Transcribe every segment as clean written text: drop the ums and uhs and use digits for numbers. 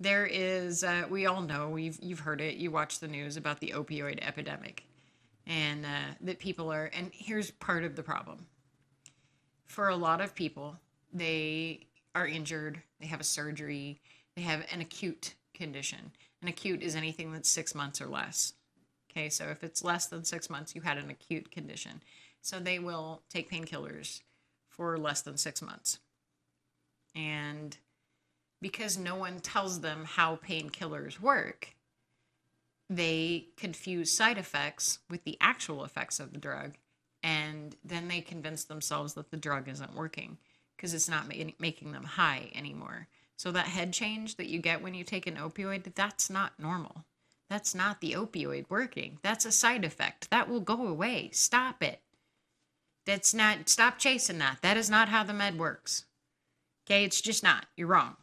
There is, we all know, you've heard it. You watch the news about the opioid epidemic, and that people are. And here's part of the problem. For a lot of people, they are injured. They have a surgery. They have an acute condition. An acute is anything that's 6 months or less. Okay, so if it's less than 6 months, you had an acute condition. So they will take painkillers for less than 6 months. And because no one tells them how painkillers work, they confuse side effects with the actual effects of the drug. And then they convince themselves that the drug isn't working because it's not making them high anymore. So that head change that you get when you take an opioid, that's not normal. That's not the opioid working. That's a side effect. That will go away. Stop it. That's not, stop chasing that. That is not how the med works. Okay, it's just not. You're wrong.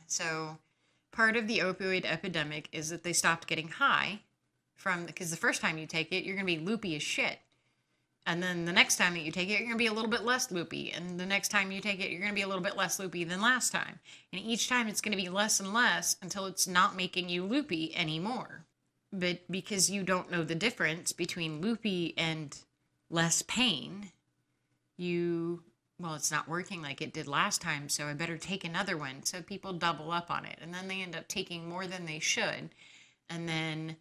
So part of the opioid epidemic is that they stopped getting high because the first time you take it, you're going to be loopy as shit. And then the next time that you take it, you're going to be a little bit less loopy. And the next time you take it, you're going to be a little bit less loopy than last time. And each time it's going to be less and less until it's not making you loopy anymore. But because you don't know the difference between loopy and less pain, well, it's not working like it did last time, so I better take another one. So people double up on it. And then they end up taking more than they should. And then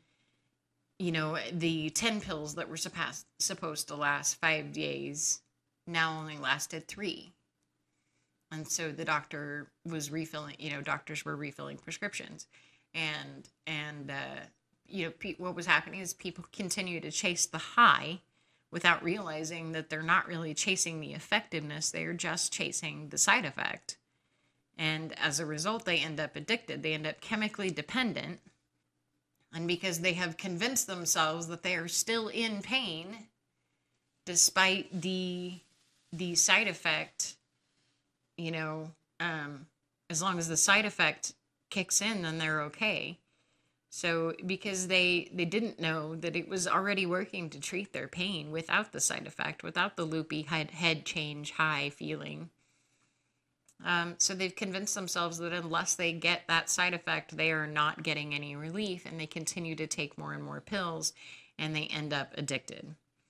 the 10 pills that were supposed to last 5 days now only lasted 3. And so the doctor was refilling, doctors were refilling prescriptions. And what was happening is people continue to chase the high without realizing that they're not really chasing the effectiveness. They're just chasing the side effect. And as a result, they end up addicted. They end up chemically dependent. And because they have convinced themselves that they are still in pain, despite the side effect, as long as the side effect kicks in, then they're okay. So because they didn't know that it was already working to treat their pain without the side effect, without the loopy head change high feeling. So they've convinced themselves that unless they get that side effect, they are not getting any relief, and they continue to take more and more pills, and they end up addicted.